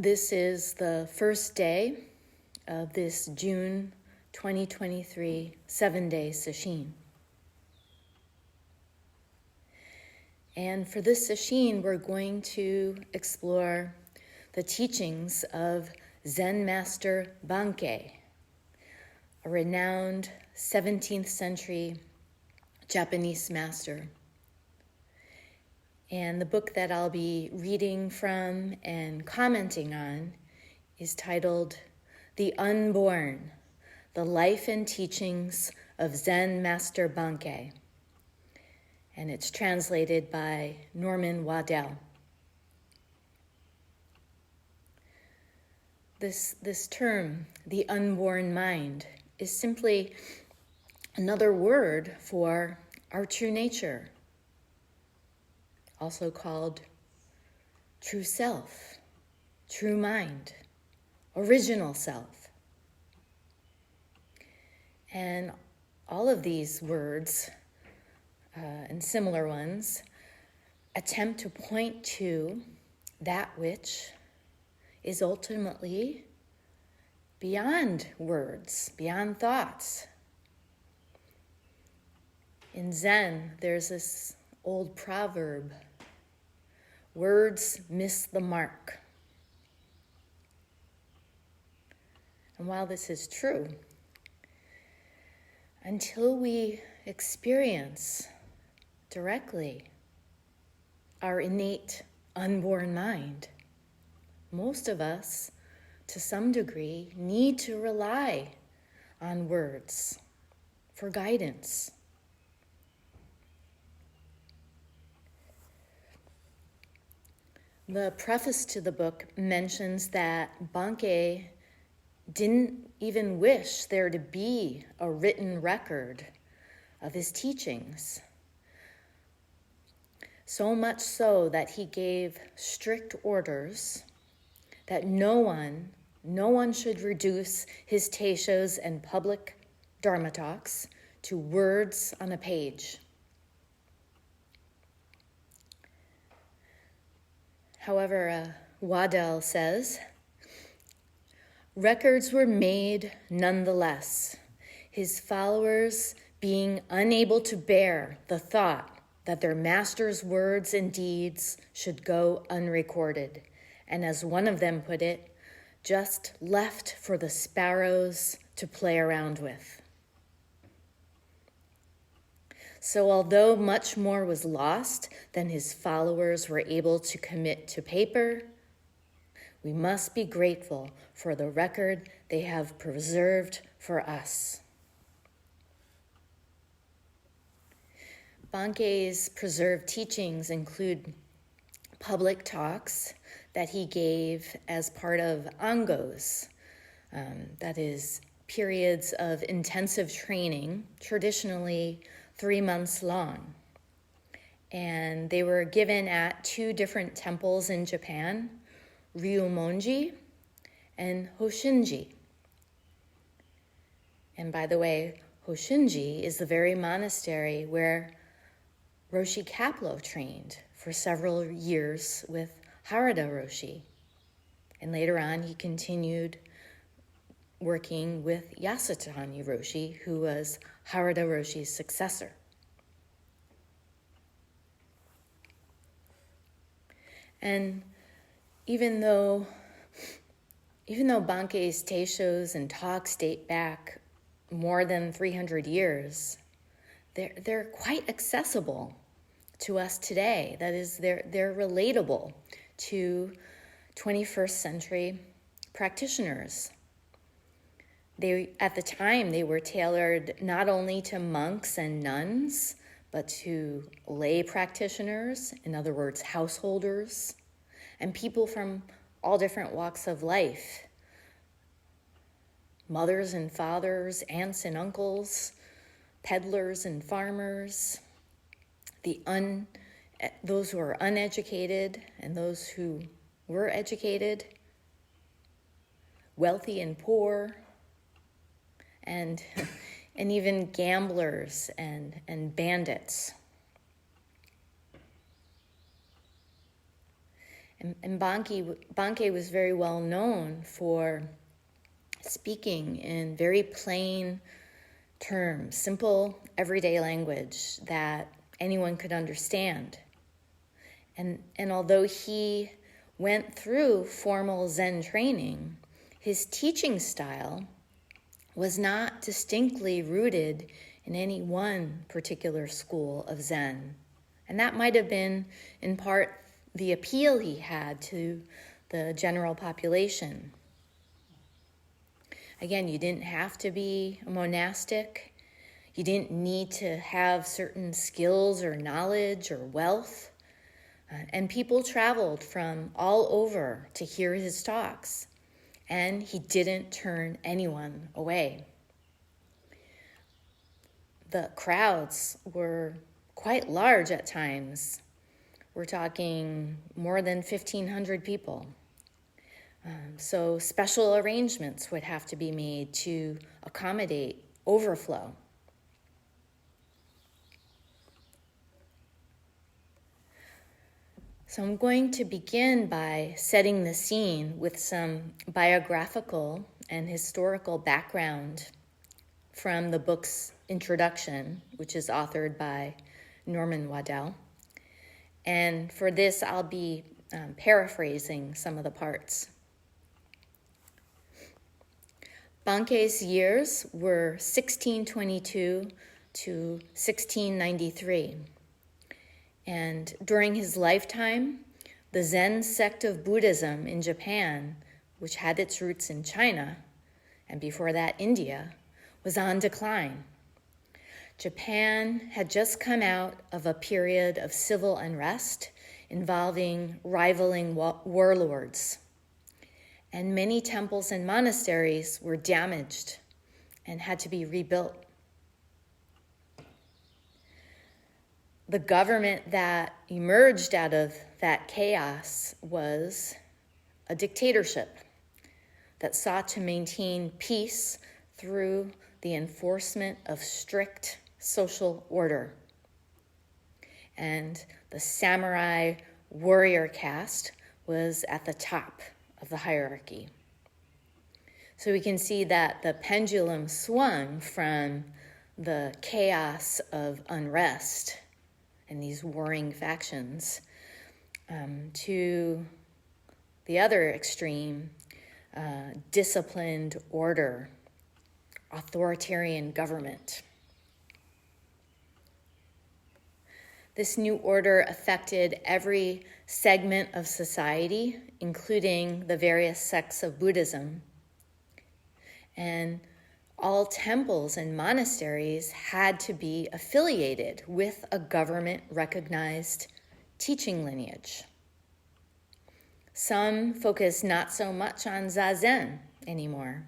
This is the first day of this June 2023 7-day sesshin. And for this sesshin, we're going to explore the teachings of Zen master Bankei, a renowned 17th century Japanese master. And the book that I'll be reading from and commenting on is titled The Unborn, The Life and Teachings of Zen Master Bankei. And it's translated by Norman Waddell. This term, the unborn mind, is simply another word for our true nature, also called true self, true mind, original self. And all of these words and similar ones attempt to point to that which is ultimately beyond words, beyond thoughts. In Zen, there's this old proverb, words miss the mark. And while this is true, until we experience directly our innate unborn mind, most of us, to some degree, need to rely on words for guidance. The preface to the book mentions that Bankei didn't even wish there to be a written record of his teachings. So much so that he gave strict orders that no one should reduce his teishos and public dharma talks to words on a page. However, Waddell says, records were made nonetheless, his followers being unable to bear the thought that their master's words and deeds should go unrecorded, and as one of them put it, just left for the sparrows to play around with. So although much more was lost than his followers were able to commit to paper, we must be grateful for the record they have preserved for us. Bankei's preserved teachings include public talks that he gave as part of angos, that is, periods of intensive training, traditionally 3 months long. And they were given at 2 different temples in Japan, Ryumonji and Hoshinji. And by the way, Hoshinji is the very monastery where Roshi Kapleau trained for several years with Harada Roshi. And later on, he continued working with Yasutani Roshi, who was Harada Roshi's successor. And even though Bankei's teishos and talks date back more than 300 years, they're quite accessible to us today. That is, they're relatable to 21st century practitioners. At the time, they were tailored not only to monks and nuns, but to lay practitioners, in other words, householders, and people from all different walks of life. Mothers and fathers, aunts and uncles, peddlers and farmers, those who are uneducated and those who were educated, wealthy and poor, and even gamblers and bandits. And Bankei was very well known for speaking in very plain terms, simple, everyday language that anyone could understand. And although he went through formal Zen training, his teaching style was not distinctly rooted in any one particular school of Zen. And that might have been, in part, the appeal he had to the general population. Again, you didn't have to be a monastic. You didn't need to have certain skills or knowledge or wealth. And people traveled from all over to hear his talks. And he didn't turn anyone away. The crowds were quite large at times. We're talking more than 1,500 people. So special arrangements would have to be made to accommodate overflow. So I'm going to begin by setting the scene with some biographical and historical background from the book's introduction, which is authored by Norman Waddell. And for this, I'll be paraphrasing some of the parts. Bankei's years were 1622 to 1693. And during his lifetime, the Zen sect of Buddhism in Japan, which had its roots in China, and before that India, was on decline. Japan had just come out of a period of civil unrest involving rivaling warlords, and many temples and monasteries were damaged and had to be rebuilt. The government that emerged out of that chaos was a dictatorship that sought to maintain peace through the enforcement of strict social order. And the samurai warrior caste was at the top of the hierarchy. So we can see that the pendulum swung from the chaos of unrest and these warring factions to the other extreme, disciplined order, authoritarian government. This new order affected every segment of society, including the various sects of Buddhism. And all temples and monasteries had to be affiliated with a government-recognized teaching lineage. Some focus not so much on Zazen anymore,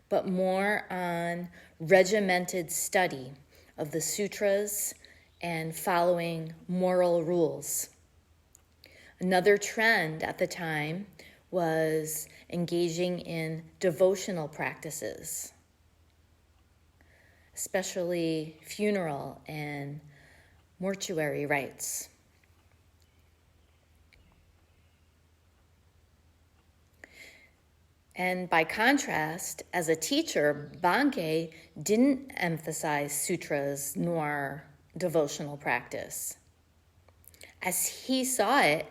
but more on regimented study of the sutras and following moral rules. Another trend at the time was engaging in devotional practices, especially funeral and mortuary rites. And by contrast, as a teacher, Bankei didn't emphasize sutras nor devotional practice. As he saw it,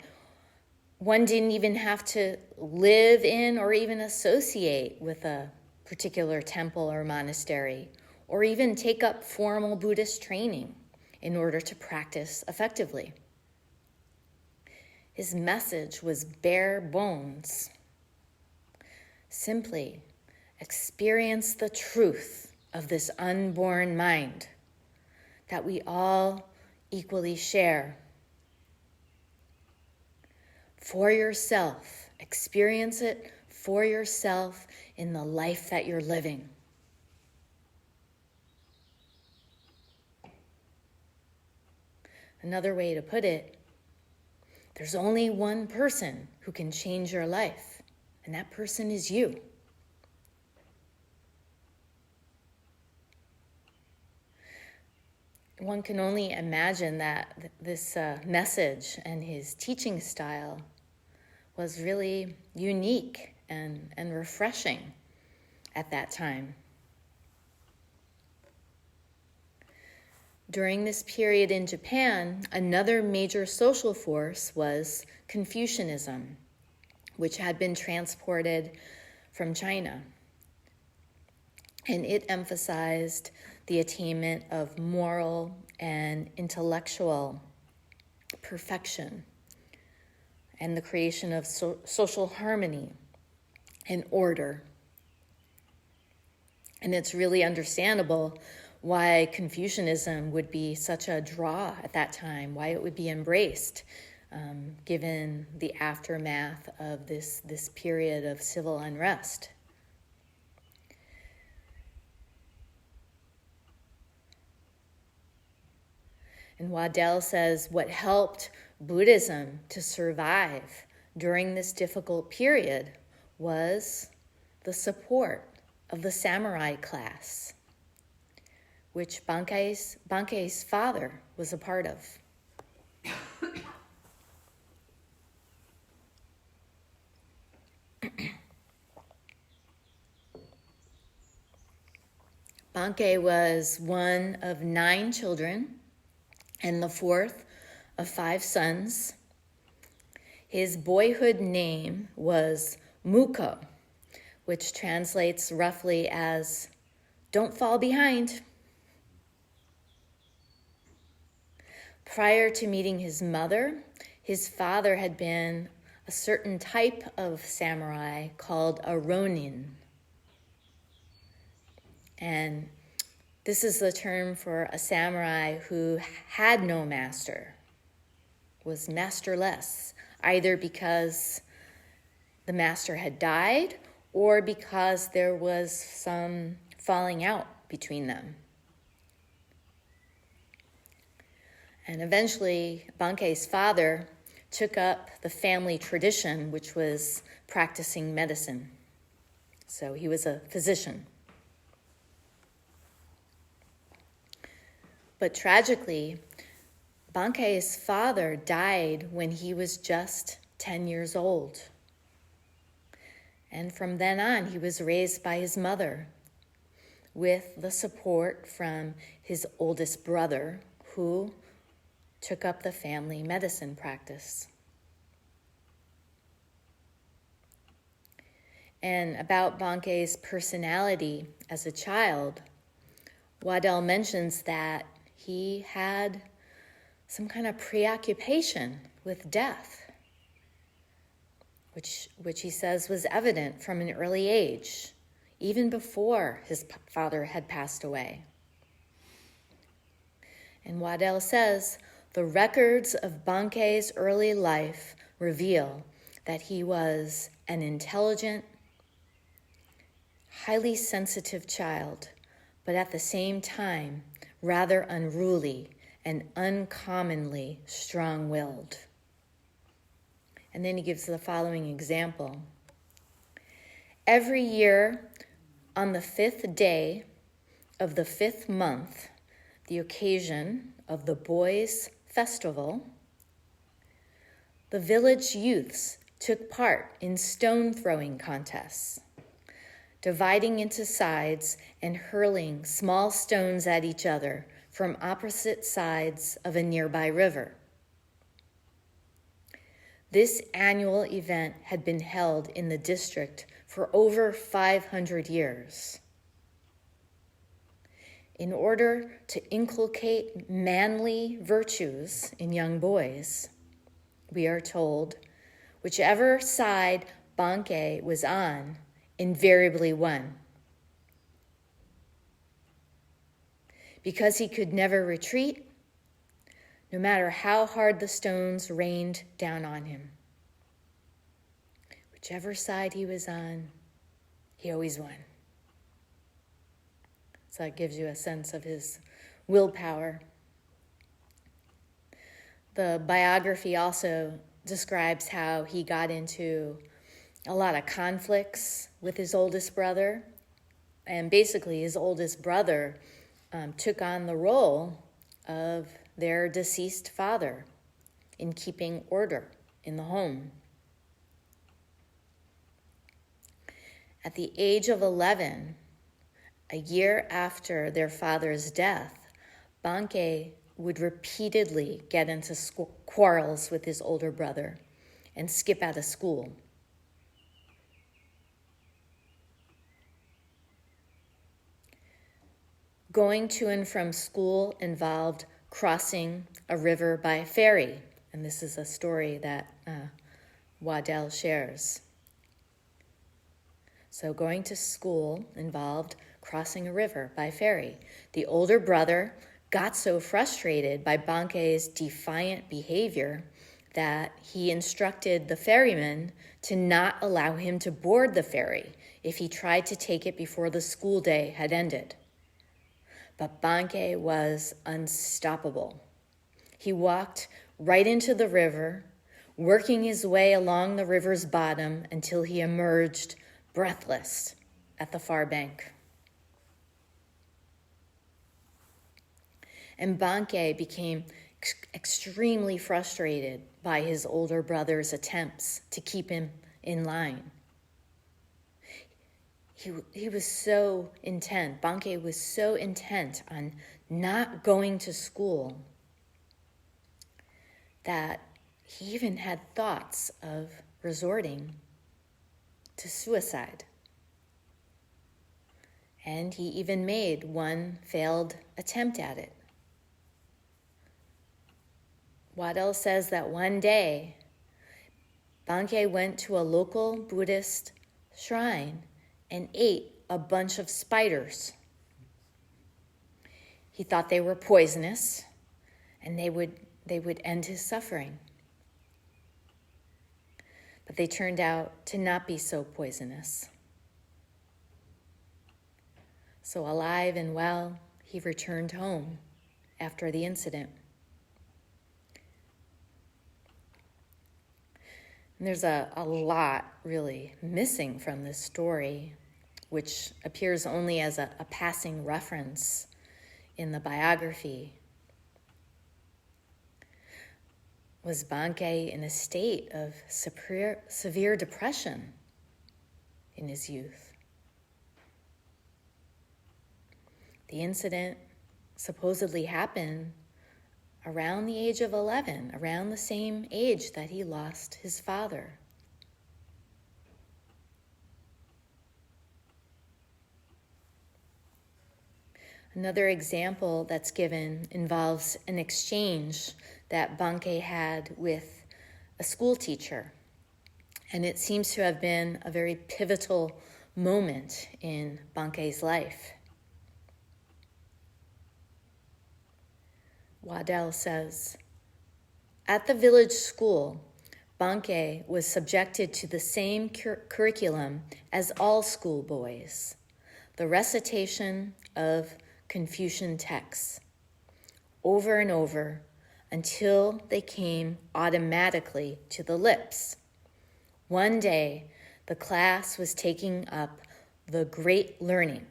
one didn't even have to live in or even associate with a particular temple or monastery, or even take up formal Buddhist training in order to practice effectively. His message was bare bones. Simply experience the truth of this unborn mind that we all equally share. For yourself, experience it for yourself in the life that you're living. Another way to put it, there's only one person who can change your life, and that person is you. One can only imagine that this message and his teaching style was really unique and refreshing at that time. During this period in Japan, another major social force was Confucianism, which had been transported from China. And it emphasized the attainment of moral and intellectual perfection and the creation of social harmony and order. And it's really understandable why Confucianism would be such a draw at that time, why it would be embraced, given the aftermath of this period of civil unrest. And Waddell says what helped Buddhism to survive during this difficult period was the support of the samurai class, which Bankei's father was a part of. Bankei was one of 9 children and the 4th of 5 sons. His boyhood name was Muko, which translates roughly as "don't fall behind." Prior to meeting his mother, his father had been a certain type of samurai called a ronin. And this is the term for a samurai who had no master, was masterless, either because the master had died or because there was some falling out between them. And eventually, Bankei's father took up the family tradition, which was practicing medicine. So he was a physician. But tragically, Bankei's father died when he was just 10 years old. And from then on, he was raised by his mother with the support from his oldest brother, who took up the family medicine practice. And about Bankei's personality as a child, Waddell mentions that he had some kind of preoccupation with death, which he says was evident from an early age, even before his father had passed away. And Waddell says, the records of Bankei's early life reveal that he was an intelligent, highly sensitive child, but at the same time, rather unruly and uncommonly strong-willed. And then he gives the following example. Every year, on the 5th day of the 5th month, the occasion of the boys' festival, the village youths took part in stone-throwing contests, dividing into sides and hurling small stones at each other from opposite sides of a nearby river. This annual event had been held in the district for over 500 years. In order to inculcate manly virtues in young boys, we are told, whichever side Bankei was on invariably won. Because he could never retreat, no matter how hard the stones rained down on him. Whichever side he was on, he always won. So that gives you a sense of his willpower. The biography also describes how he got into a lot of conflicts with his oldest brother. And basically, his oldest brother took on the role of their deceased father in keeping order in the home. At the age of 11, a year after their father's death, Bankei would repeatedly get into quarrels with his older brother and skip out of school. Going to and from school involved crossing a river by ferry, and this is a story that Waddell shares. So going to school involved crossing a river by ferry. The older brother got so frustrated by Bankei's defiant behavior that he instructed the ferryman to not allow him to board the ferry if he tried to take it before the school day had ended. But Bankei was unstoppable. He walked right into the river, working his way along the river's bottom until he emerged breathless at the far bank. And Bankei became extremely frustrated by his older brother's attempts to keep him in line. He was so intent, Bankei was so intent on not going to school that he even had thoughts of resorting to suicide. And he even made one failed attempt at it. Waddell says that one day, Bankei went to a local Buddhist shrine and ate a bunch of spiders. He thought they were poisonous and they would end his suffering. But they turned out to not be so poisonous. So alive and well, he returned home after the incident. And there's a lot really missing from this story, which appears only as a passing reference in the biography. Was Bankei in a state of severe depression in his youth? The incident supposedly happened around the age of 11, around the same age that he lost his father. Another example that's given involves an exchange that Bankei had with a school teacher. And it seems to have been a very pivotal moment in Bankei's life. Waddell says, at the village school, Bankei was subjected to the same curriculum as all schoolboys, the recitation of Confucian texts, over and over until they came automatically to the lips. One day, the class was taking up the Great Learning,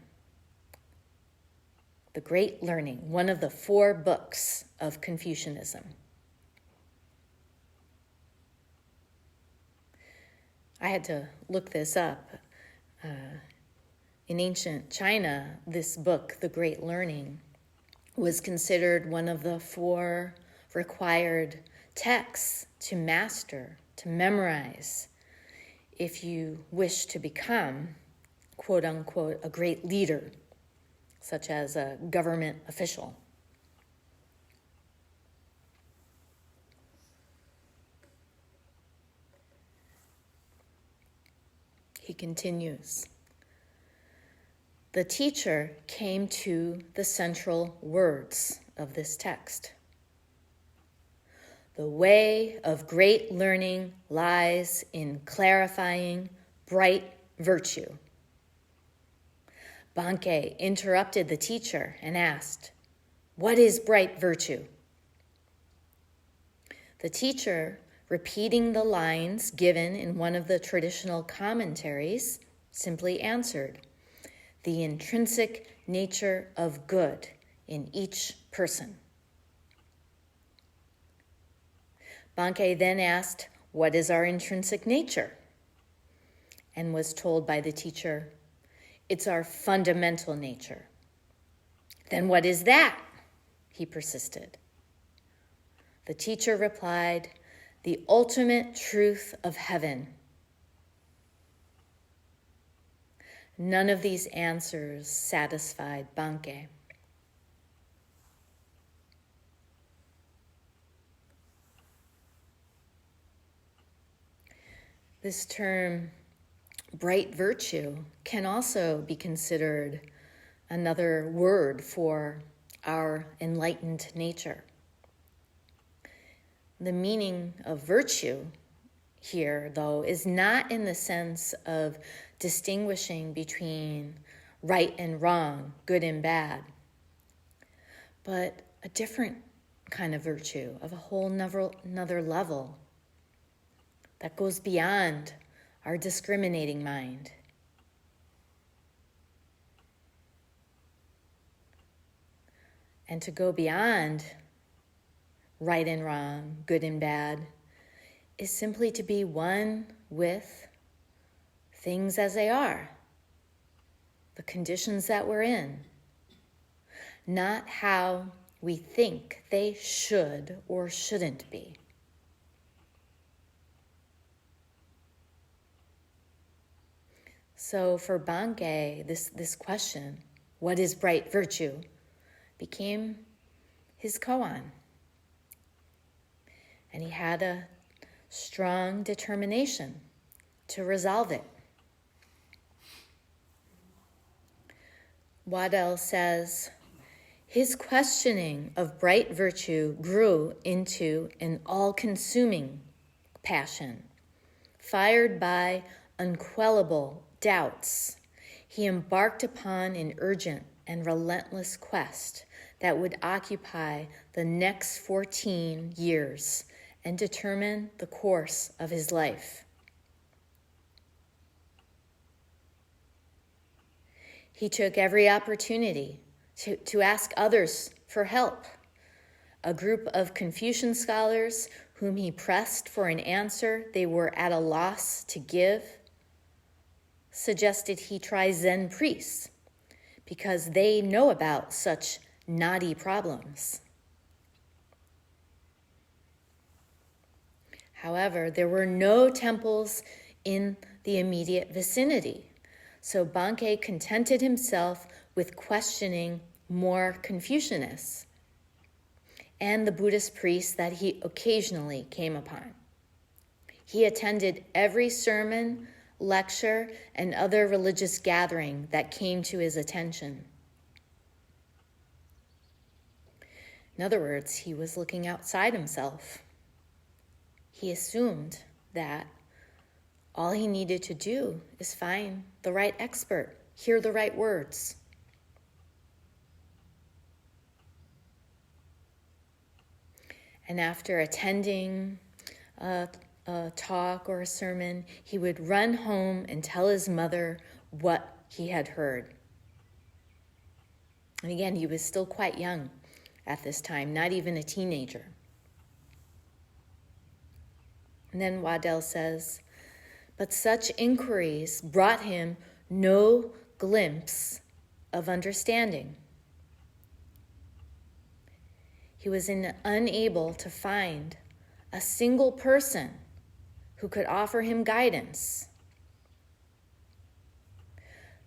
one of the 4 books of Confucianism. I had to look this up. In ancient China, this book, The Great Learning, was considered one of the 4 required texts to master, to memorize, if you wish to become, quote unquote, a great leader, such as a government official. He continues. The teacher came to the central words of this text. The way of great learning lies in clarifying bright virtue. Bankei interrupted the teacher and asked, "What is bright virtue?" The teacher, repeating the lines given in one of the traditional commentaries, simply answered, "The intrinsic nature of good in each person." Bankei then asked, "What is our intrinsic nature?" and was told by the teacher, "It's our fundamental nature." "Then what is that?" he persisted. The teacher replied, "The ultimate truth of heaven." None of these answers satisfied Bankei. This term, bright virtue, can also be considered another word for our enlightened nature. The meaning of virtue here, though, is not in the sense of distinguishing between right and wrong, good and bad, but a different kind of virtue, of a whole another level that goes beyond our discriminating mind. And to go beyond right and wrong, good and bad, is simply to be one with things as they are, the conditions that we're in, not how we think they should or shouldn't be. So for Bankei, this question, what is bright virtue, became his koan. And he had a strong determination to resolve it. Waddell says, his questioning of bright virtue grew into an all-consuming passion. Fired by unquellable doubts, he embarked upon an urgent and relentless quest that would occupy the next 14 years and determine the course of his life. He took every opportunity to ask others for help. A group of Confucian scholars whom he pressed for an answer they were at a loss to give suggested he try Zen priests because they know about such knotty problems. However, there were no temples in the immediate vicinity, so Bankei contented himself with questioning more Confucianists and the Buddhist priests that he occasionally came upon. He attended every sermon, lecture, and other religious gathering that came to his attention. In other words, he was looking outside himself. He assumed that all he needed to do is find the right expert, hear the right words. And after attending a talk or a sermon, he would run home and tell his mother what he had heard. And again, he was still quite young at this time, not even a teenager. And then Waddell says, but such inquiries brought him no glimpse of understanding. He was unable to find a single person who could offer him guidance.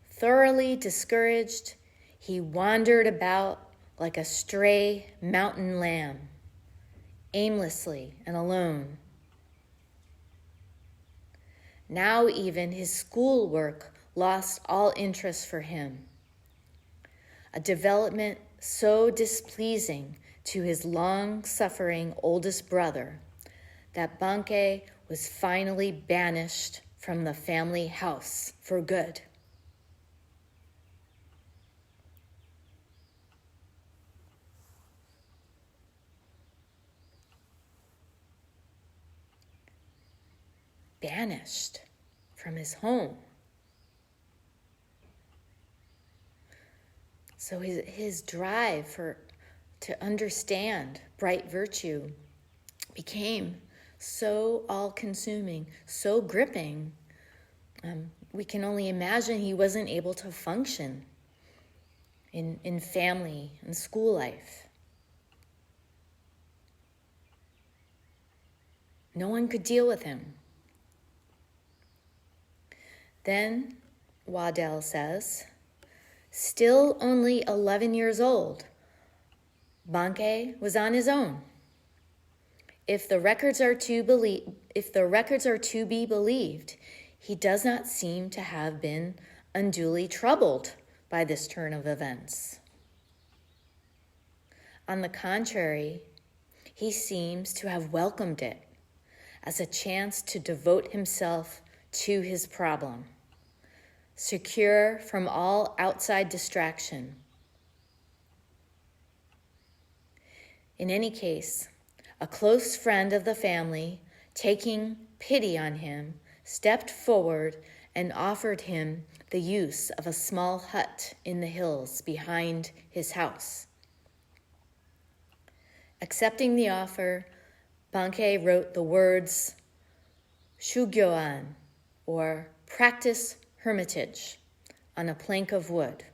Thoroughly discouraged, he wandered about like a stray mountain lamb, aimlessly and alone. Now even his schoolwork lost all interest for him, a development so displeasing to his long-suffering oldest brother that Bankei was finally banished from the family house for good. Banished from his home. So his drive to understand bright virtue became so all-consuming, so gripping, we can only imagine he wasn't able to function in family and school life. No one could deal with him. Then, Waddell says, still only 11 years old, Bankei was on his own. If the records are to be believed, he does not seem to have been unduly troubled by this turn of events. On the contrary, he seems to have welcomed it as a chance to devote himself to his problem, secure from all outside distraction. In any case, a close friend of the family, taking pity on him, stepped forward and offered him the use of a small hut in the hills behind his house. Accepting the offer, Bankei wrote the words Shugyoan, or practice hermitage, on a plank of wood,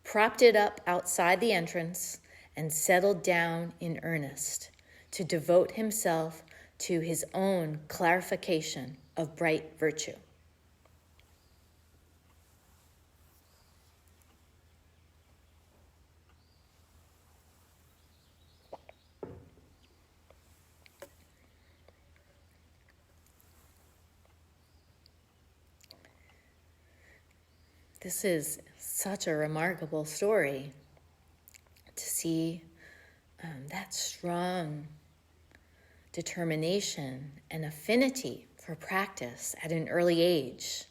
propped it up outside the entrance, and settled down in earnest to devote himself to his own clarification of bright virtue. This is such a remarkable story to see that strong determination and affinity for practice at an early age,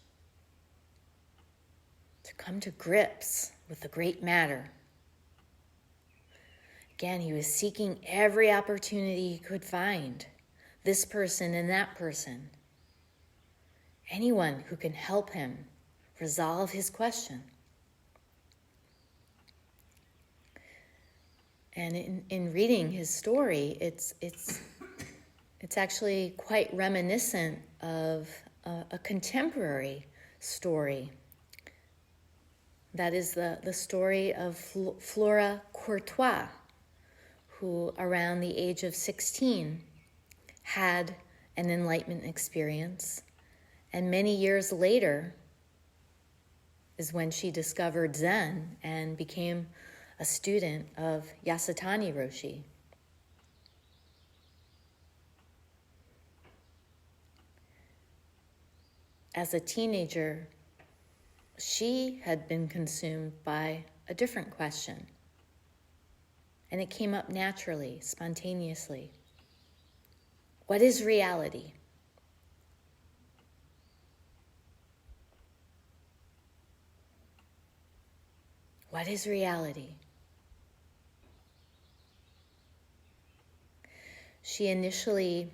to come to grips with the great matter. Again, he was seeking every opportunity he could find, this person and that person, anyone who can help him resolve his question. And in reading his story, it's actually quite reminiscent of a contemporary story. That is the story of Flora Courtois, who around the age of 16 had an enlightenment experience, and many years later is when she discovered Zen and became a student of Yasutani Roshi. As a teenager, she had been consumed by a different question, and it came up naturally, spontaneously. What is reality? What is reality? She initially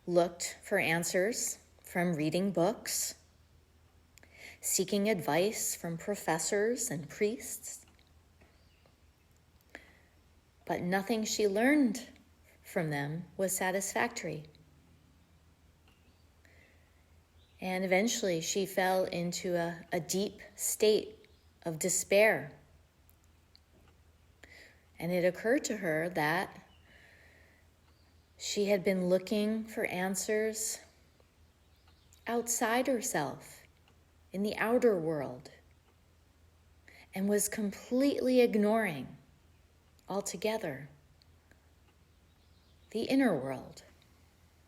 looked for answers from reading books, seeking advice from professors and priests, but nothing she learned from them was satisfactory. And eventually she fell into a deep state of despair. And it occurred to her that she had been looking for answers outside herself, in the outer world, and was completely ignoring altogether the inner world,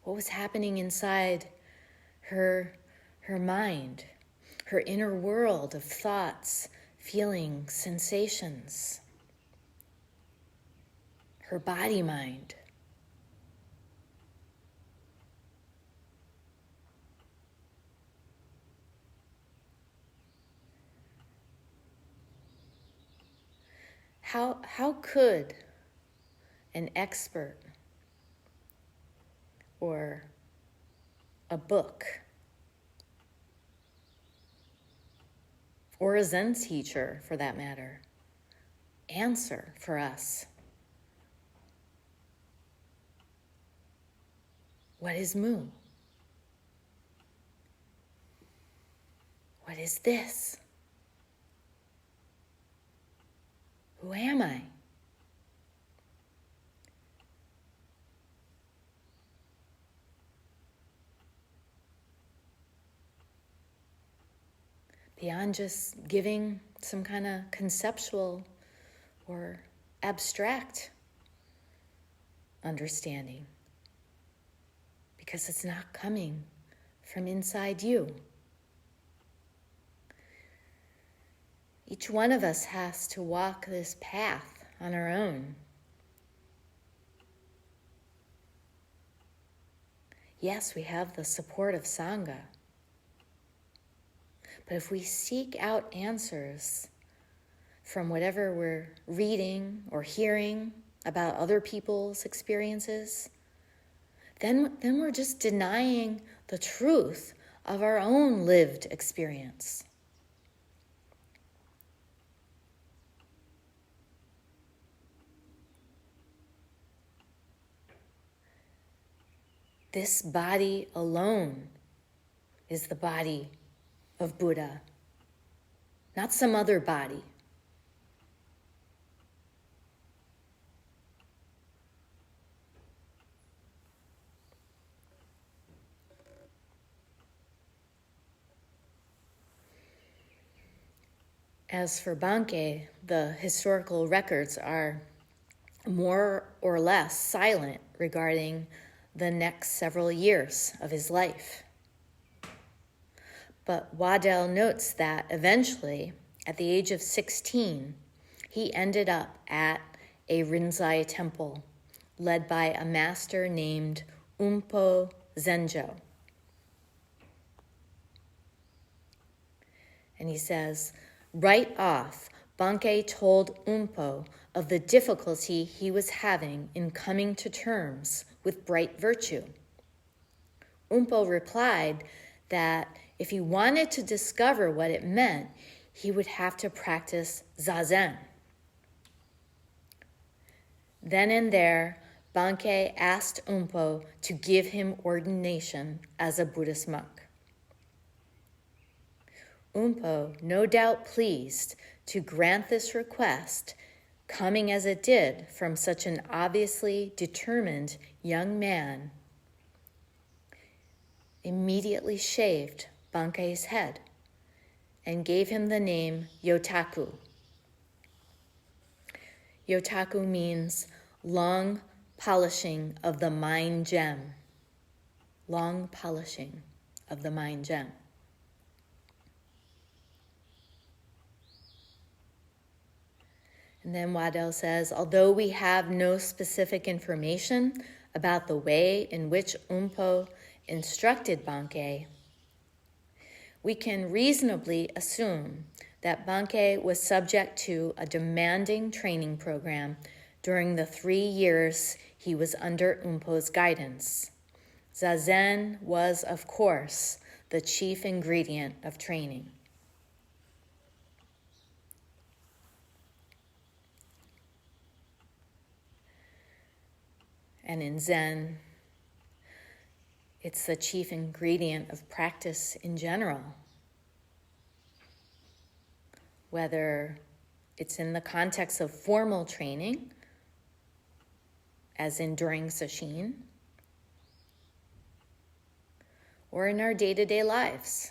what was happening inside her mind, her inner world of thoughts, feelings, sensations, her body-mind. How could an expert or a book or a Zen teacher, for that matter, answer for us? What is Mu? What is this? Who am I? Beyond just giving some kind of conceptual or abstract understanding, because it's not coming from inside you. Each one of us has to walk this path on our own. Yes, we have the support of Sangha, but if we seek out answers from whatever we're reading or hearing about other people's experiences, then we're just denying the truth of our own lived experience. This body alone is the body of Buddha, not some other body. As for Bankei, the historical records are more or less silent regarding the next several years of his life. But Waddell notes that eventually, at the age of 16, he ended up at a Rinzai temple led by a master named Umpo Zenjo. And he says, right off, Bankei told Umpo of the difficulty he was having in coming to terms with bright virtue. Umpo replied that if he wanted to discover what it meant, he would have to practice zazen. Then and there, Bankei asked Umpo to give him ordination as a Buddhist monk. Umpo, no doubt pleased to grant this request, coming as it did from such an obviously determined young man, immediately shaved Bankei's head and gave him the name Yotaku. Yotaku means long polishing of the mind gem. Long polishing of the mind gem. And then Waddell says, although we have no specific information about the way in which Umpo instructed Bankei, we can reasonably assume that Bankei was subject to a demanding training program during the 3 years he was under Umpo's guidance. Zazen was, of course, the chief ingredient of training. And in Zen, it's the chief ingredient of practice in general. Whether it's in the context of formal training, as in during sesshin, or in our day-to-day lives.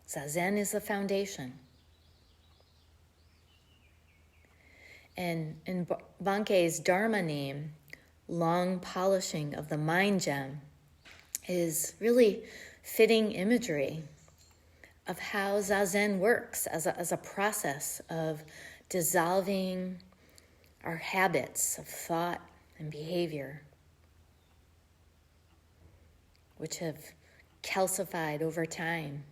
Zazen is the foundation. And in Bankei's Dharma name, long polishing of the mind gem, is really fitting imagery of how Zazen works as a process of dissolving our habits of thought and behavior, which have calcified over time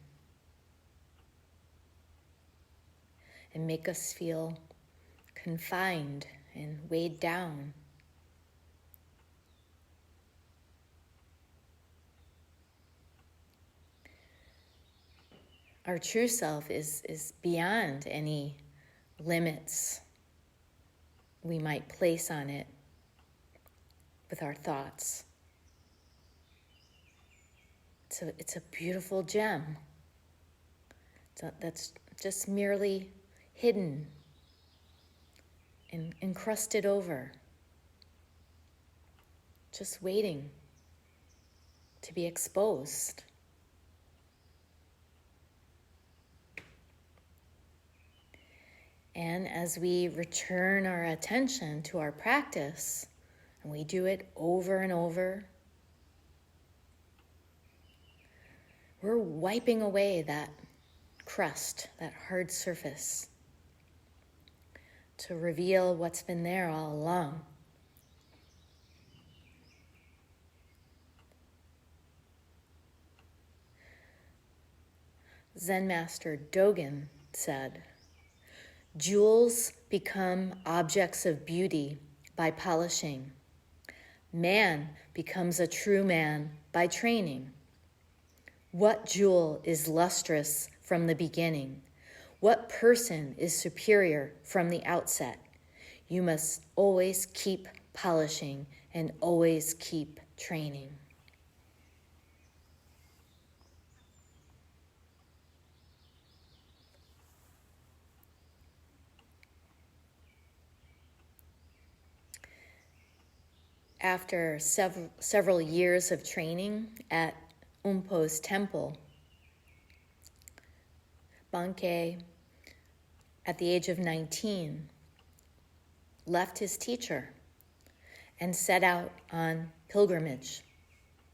and make us feel confined and weighed down. Our true self is beyond any limits we might place on it with our thoughts. It's a beautiful gem that's just merely hidden and encrusted over, just waiting to be exposed. And as we return our attention to our practice, and we do it over and over, we're wiping away that crust, that hard surface, to reveal what's been there all along. Zen master Dogen said, "Jewels become objects of beauty by polishing. Man becomes a true man by training. What jewel is lustrous from the beginning? What person is superior from the outset? You must always keep polishing and always keep training." After several years of training at Umpo's temple, Bankei, at the age of 19, left his teacher and set out on pilgrimage,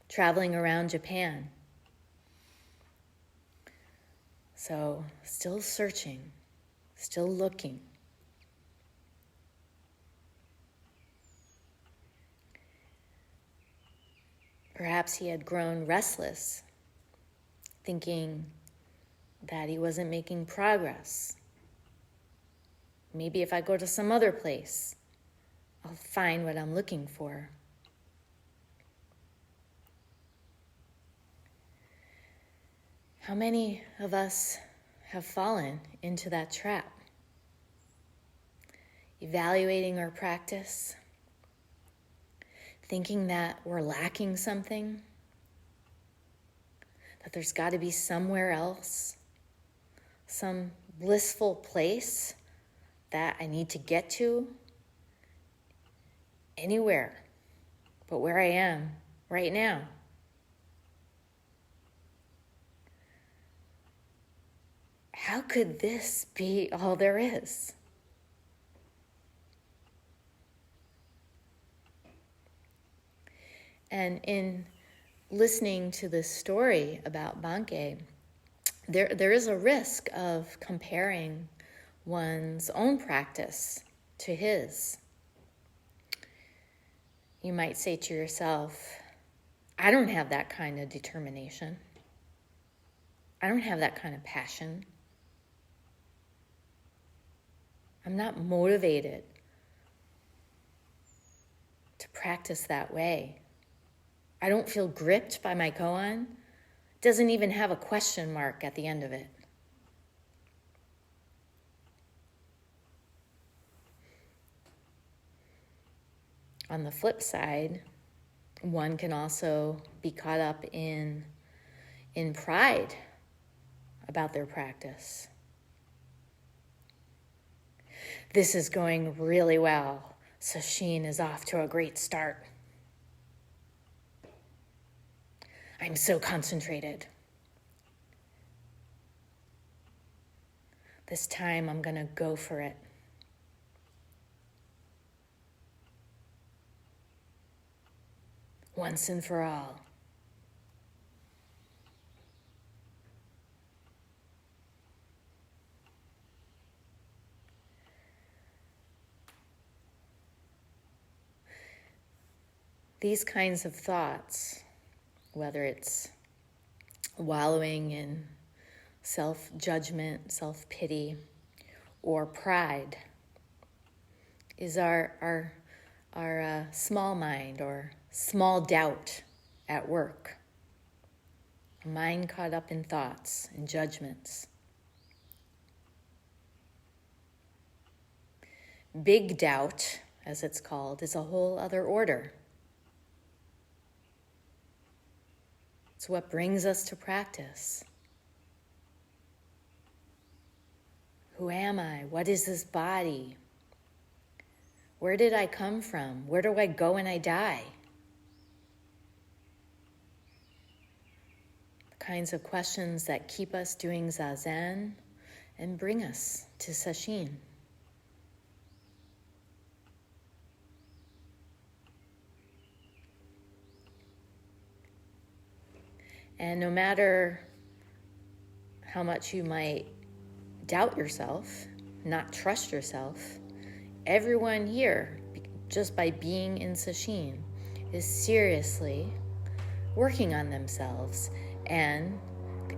traveling around Japan. So, still searching, still looking. Perhaps he had grown restless, thinking that he wasn't making progress. Maybe if I go to some other place, I'll find what I'm looking for. How many of us have fallen into that trap? Evaluating our practice, thinking that we're lacking something, that there's got to be somewhere else, some blissful place that I need to get to, anywhere but where I am right now. How could this be all there is? And in listening to this story about Bankei, there is a risk of comparing one's own practice to his. You might say to yourself, I don't have that kind of determination. I don't have that kind of passion. I'm not motivated to practice that way. I don't feel gripped by my koan. It doesn't even have a question mark at the end of it. On the flip side, one can also be caught up in pride about their practice. This is going really well, so Sheen is off to a great start. I'm so concentrated. This time I'm going to go for it. Once and for all. These kinds of thoughts, whether it's wallowing in self-judgment, self-pity, or pride, is our small mind or small doubt at work. A mind caught up in thoughts and judgments. Big doubt, as it's called, is a whole other order. It's what brings us to practice. Who am I? What is this body? Where did I come from? Where do I go when I die? The kinds of questions that keep us doing Zazen and bring us to Sesshin. And no matter how much you might doubt yourself, not trust yourself, everyone here, just by being in Sesshin, is seriously working on themselves and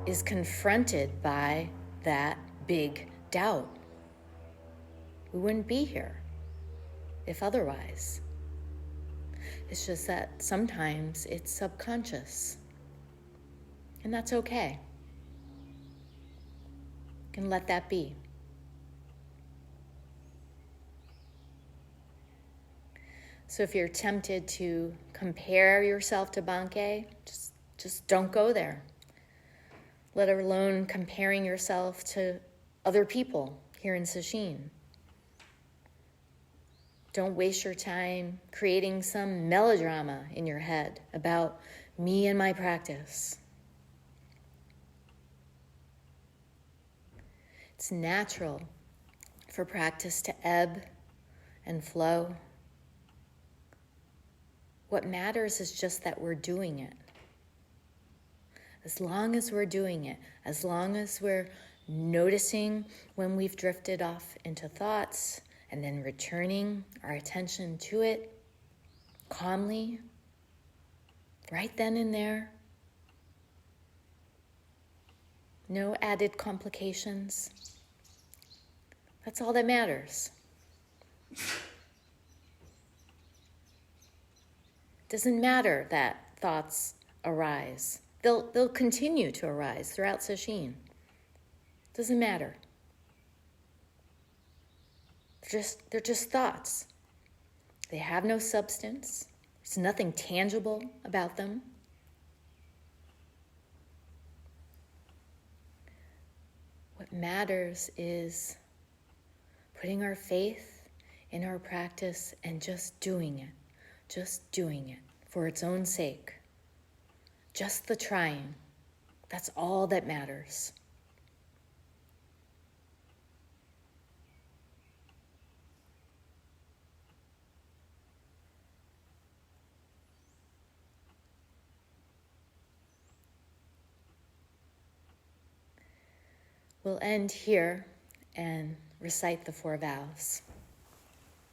is confronted by that big doubt. We wouldn't be here if otherwise. It's just that sometimes it's subconscious. And that's okay. You can let that be. So if you're tempted to compare yourself to Bankei, just don't go there. Let alone comparing yourself to other people here in Sesshin. Don't waste your time creating some melodrama in your head about me and my practice. It's natural for practice to ebb and flow. What matters is just that we're doing it. As long as we're doing it, as long as we're noticing when we've drifted off into thoughts and then returning our attention to it calmly, right then and there, no added complications. That's all that matters. Doesn't matter that thoughts arise. They'll continue to arise throughout Sesshin. Doesn't matter. They're just thoughts. They have no substance. There's nothing tangible about them. What matters is putting our faith in our practice and just doing it for its own sake. Just the trying. That's all that matters. We'll end here and recite the 4 vows.